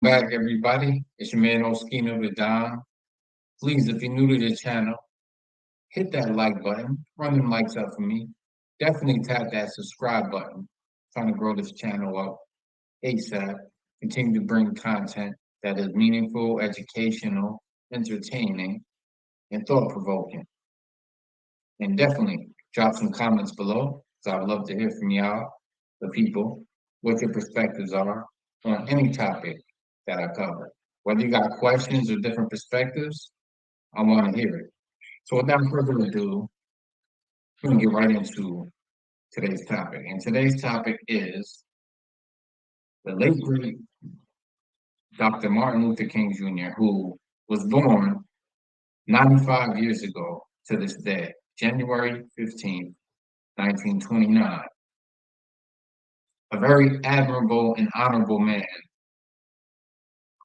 Back, everybody. It's your man Oskino the Don. Please, if you're new to the channel, hit that like button. Run them likes up for me. Definitely tap that subscribe button. Trying to grow this channel up ASAP. Continue to bring content that is meaningful, educational, entertaining, and thought provoking. And definitely drop some comments below. So I'd love to hear from y'all, the people, what your perspectives are on any topic that I cover. Whether you got questions or different perspectives, I want to hear it. So without further ado, we're going to get right into today's topic. And today's topic is the late great Dr. Martin Luther King Jr., who was born 95 years ago to this day, January 15th, 1929. A very admirable and honorable man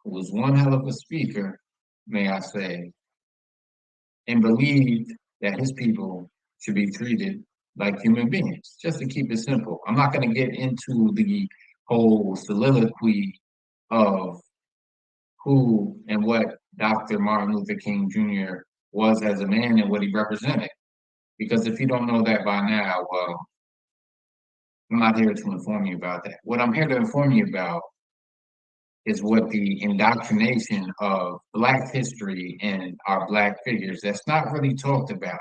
who was one hell of a speaker, may I say, and believed that his people should be treated like human beings. Just to keep it simple. I'm not going to get into the whole soliloquy of who and what Dr. Martin Luther King Jr. was as a man and what he represented. Because if you don't know that by now, well, I'm not here to inform you about that. What I'm here to inform you about is what the indoctrination of Black history and our Black figures that's not really talked about,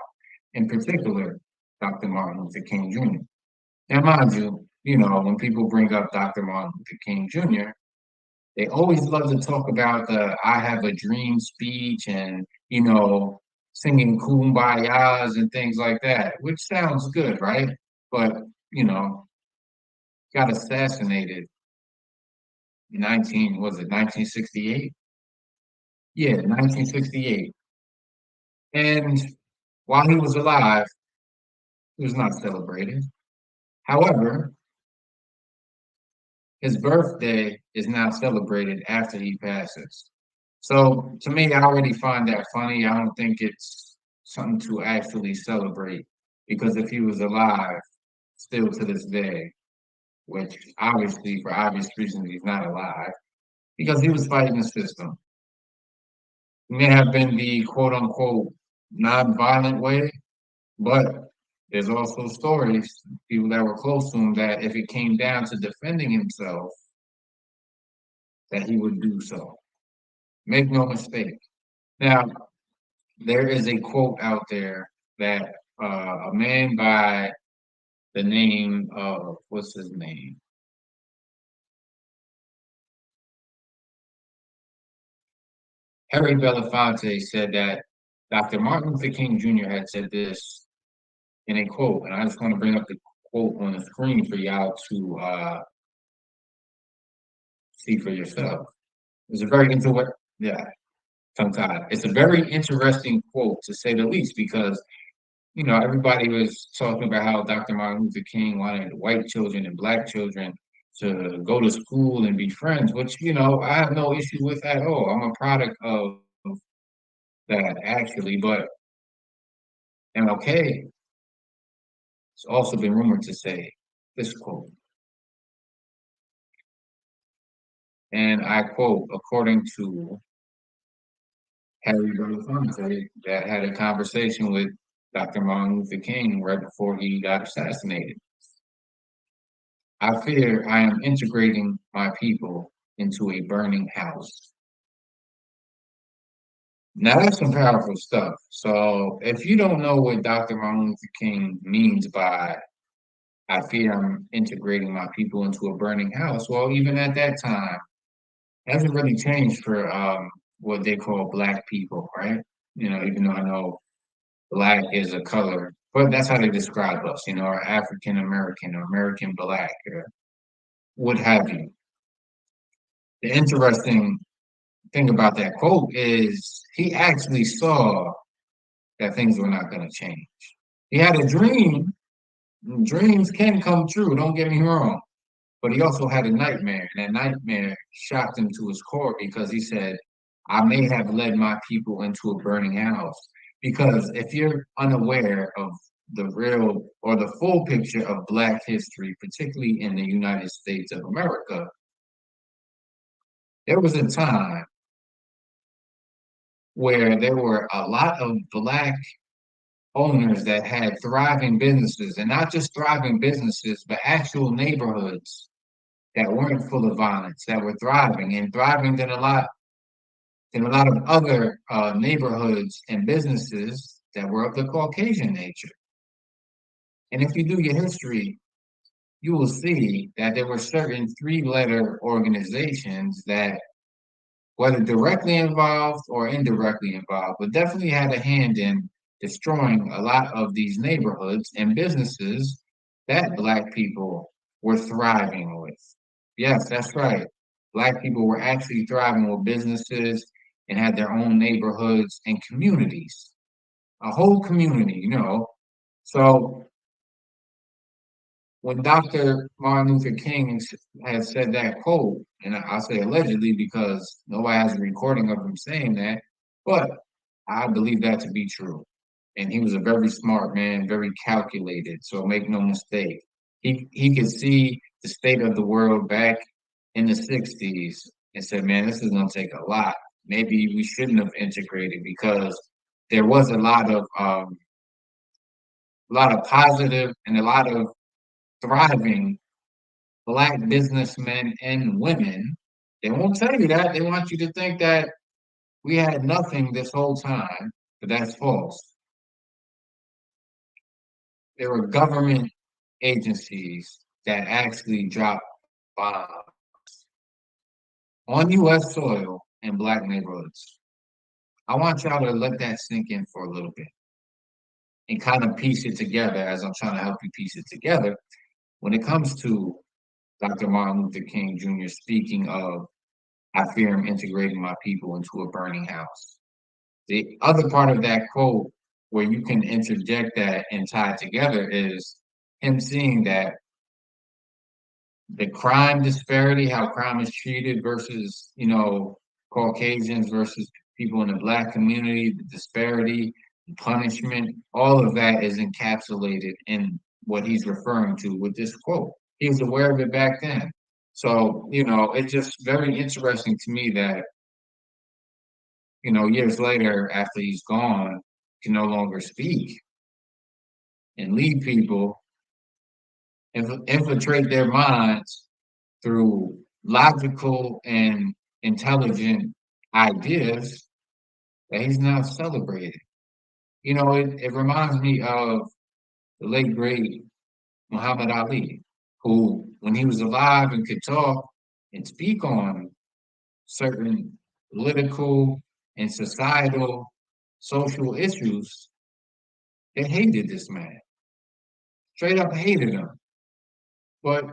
in particular, Dr. Martin Luther King Jr. Now, mind you, when people bring up Dr. Martin Luther King Jr., they always love to talk about the I have a dream speech and, singing kumbayas and things like that, which sounds good, right? But, you know, got assassinated 1968? Yeah, 1968. And while he was alive, he was not celebrated. However, his birthday is now celebrated after he passes. So to me, I already find that funny. I don't think it's something to actually celebrate because if he was alive, still to this day, which obviously for obvious reasons he's not alive, because he was fighting the system. It may have been the quote unquote non-violent way, but there's also stories, people that were close to him, that if it came down to defending himself, that he would do so. Make no mistake. Now, there is a quote out there that a man by the name of, what's his name? Harry Belafonte said that Dr. Martin Luther King Jr. had said this in a quote, and I just want to bring up the quote on the screen for y'all to see for yourself. It's a very interesting, yeah, sometimes it's a very interesting quote to say the least because everybody was talking about how Dr. Martin Luther King wanted white children and black children to go to school and be friends, which I have no issue with at all. I'm a product of that actually, but MLK has also been rumored to say this quote, and I quote, according to Harry Belafonte, that had a conversation with Dr. Martin Luther King right before he got assassinated. I fear I am integrating my people into a burning house. Now that's some powerful stuff. So if you don't know what Dr. Martin Luther King means by I fear I'm integrating my people into a burning house, well, even at that time, it hasn't really changed for what they call black people, right? Even though I know black is a color, but that's how they describe us, or African American or American black or what have you. The interesting thing about that quote is he actually saw that things were not going to change. He had a dream. Dreams can come true, don't get me wrong. But he also had a nightmare, and that nightmare shocked him to his core because he said, I may have led my people into a burning house. Because if you're unaware of the real or the full picture of Black history, particularly in the United States of America, There was a time where there were a lot of black owners that had thriving businesses, and not just thriving businesses, but actual neighborhoods that weren't full of violence, that were thriving and thriving than a lot of other neighborhoods and businesses that were of the Caucasian nature. And if you do your history, you will see that there were certain three-letter organizations that, whether directly involved or indirectly involved, but definitely had a hand in destroying a lot of these neighborhoods and businesses that Black people were thriving with. Yes, that's right. Black people were actually thriving with businesses and had their own neighborhoods and communities, a whole community. So when Dr. Martin Luther King has said that quote, and I'll say allegedly because nobody has a recording of him saying that, but I believe that to be true. And he was a very smart man, very calculated. So make no mistake, he could see the state of the world back in the '60s and said, "Man, this is going to take a lot. Maybe we shouldn't have integrated because there was a lot of positive and a lot of thriving Black businessmen and women." They won't tell you that. They want you to think that we had nothing this whole time, but that's false. There were government agencies that actually dropped bombs on U.S. soil in Black neighborhoods. I want y'all to let that sink in for a little bit and kind of piece it together as I'm trying to help you piece it together when it comes to Dr. Martin Luther King Jr. speaking of, "I fear him integrating my people into a burning house." The other part of that quote where you can interject that and tie it together is him seeing that the crime disparity, how crime is treated versus, Caucasians versus people in the Black community, the disparity, the punishment, all of that is encapsulated in what he's referring to with this quote. He was aware of it back then. So, it's just very interesting to me that, years later, after he's gone, can no longer speak and lead people, infiltrate their minds through logical and intelligent ideas that he's now celebrated. It reminds me of the late great Muhammad Ali, who, when he was alive and could talk and speak on certain political and societal social issues, they hated this man, straight up hated him. But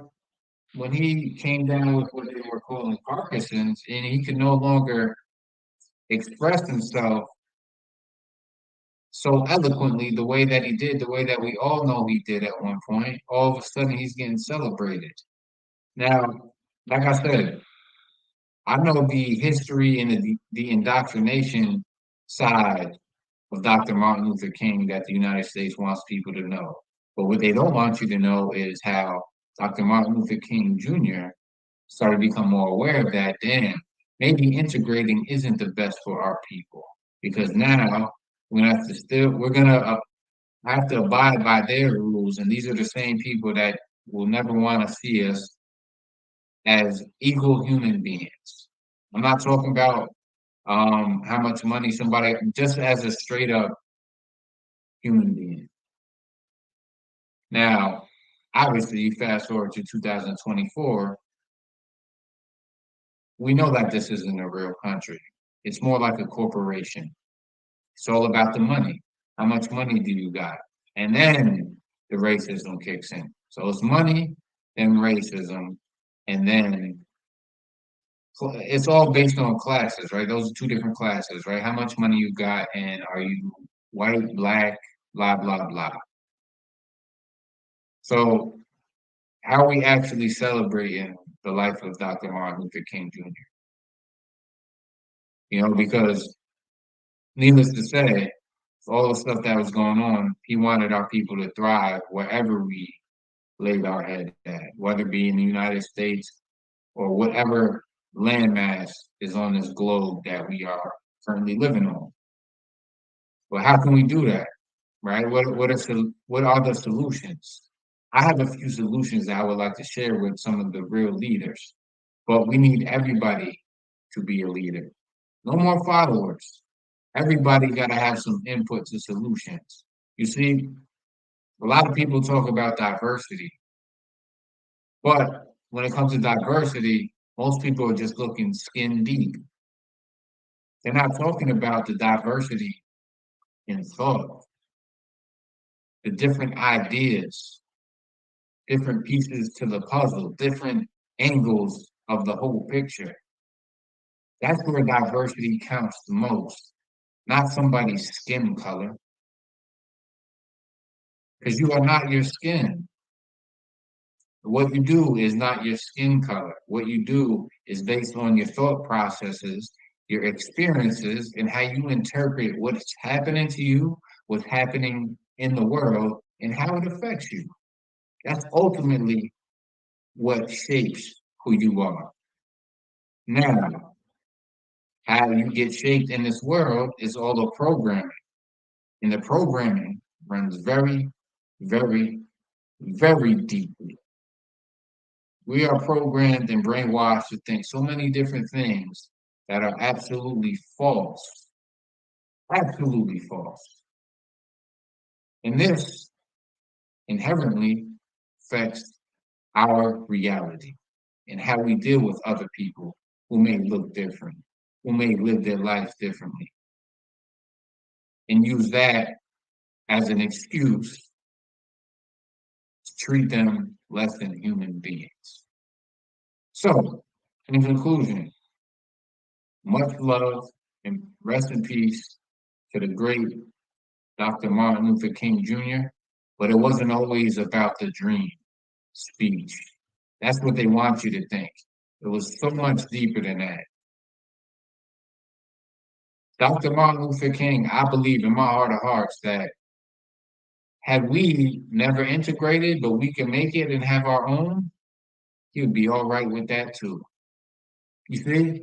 when he came down with what they were calling Parkinson's and he could no longer express himself so eloquently the way that he did, the way that we all know he did at one point, all of a sudden he's getting celebrated. Now, like I said, I know the history and the indoctrination side of Dr. Martin Luther King that the United States wants people to know. But what they don't want you to know is how Dr. Martin Luther King Jr. started to become more aware of that. Damn, maybe integrating isn't the best for our people because now we're gonna have to abide by their rules, and these are the same people that will never want to see us as equal human beings. I'm not talking about how much money somebody, just as a straight up human being. Now, obviously, you fast forward to 2024, we know that this isn't a real country. It's more like a corporation. It's all about the money. How much money do you got? And then the racism kicks in. So it's money, then racism, and then it's all based on classes, right? Those are two different classes, right? How much money you got, and are you white, black, blah, blah, blah. So how are we actually celebrating the life of Dr. Martin Luther King Jr.? Because needless to say, all the stuff that was going on, he wanted our people to thrive wherever we laid our head at, whether it be in the United States or whatever landmass is on this globe that we are currently living on. But how can we do that? Right? What are the solutions? I have a few solutions that I would like to share with some of the real leaders, but we need everybody to be a leader. No more followers. Everybody got to have some input to solutions. You see, a lot of people talk about diversity, but when it comes to diversity, most people are just looking skin deep. They're not talking about the diversity in thought, the different ideas, different pieces to the puzzle, different angles of the whole picture. That's where diversity counts the most, not somebody's skin color, because you are not your skin. What you do is not your skin color. What you do is based on your thought processes, your experiences, and how you interpret what's happening to you, what's happening in the world, and how it affects you. That's ultimately what shapes who you are. Now, how you get shaped in this world is all the programming. And the programming runs very, very, very deeply. We are programmed and brainwashed to think so many different things that are absolutely false. Absolutely false. And this inherently affects our reality and how we deal with other people who may look different, who may live their life differently, and use that as an excuse to treat them less than human beings. So, in conclusion, much love and rest in peace to the great Dr. Martin Luther King Jr., but it wasn't always about the dream speech. That's what they want you to think. It was so much deeper than that. Dr. Martin Luther King, I believe in my heart of hearts that had we never integrated, but we can make it and have our own, he would be all right with that too. You see?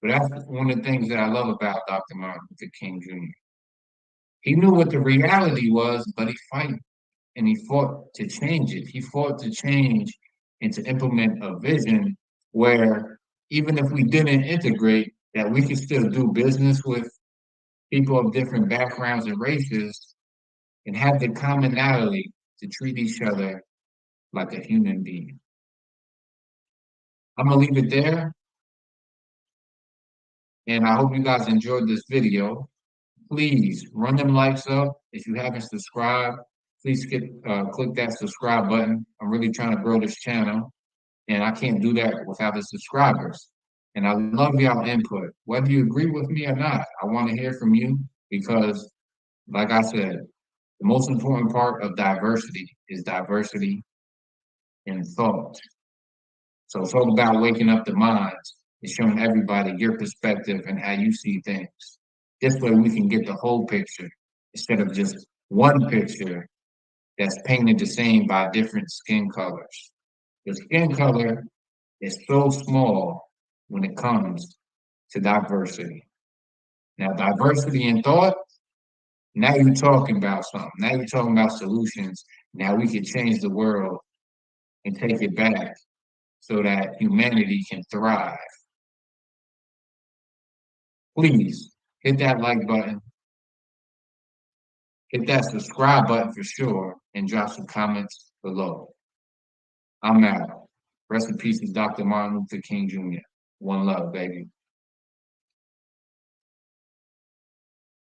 But that's one of the things that I love about Dr. Martin Luther King Jr. He knew what the reality was, but he fight and he fought to change it. He fought to change and to implement a vision where even if we didn't integrate, that we could still do business with people of different backgrounds and races and have the commonality to treat each other like a human being. I'm gonna leave it there, and I hope you guys enjoyed this video. Please run them likes up. If you haven't subscribed, please click that subscribe button. I'm really trying to grow this channel, and I can't do that without the subscribers. And I love y'all input. Whether you agree with me or not, I want to hear from you because, like I said, the most important part of diversity is diversity in thought. So it's all about waking up the minds and showing everybody your perspective and how you see things. This way we can get the whole picture instead of just one picture that's painted the same by different skin colors. The skin color is so small when it comes to diversity. Now, diversity in thought, now you're talking about something. Now you're talking about solutions. Now we can change the world and take it back so that humanity can thrive. Please hit that like button, hit that subscribe button for sure, and drop some comments below. I'm out. Rest in peace to Dr. Martin Luther King Jr. One love, baby.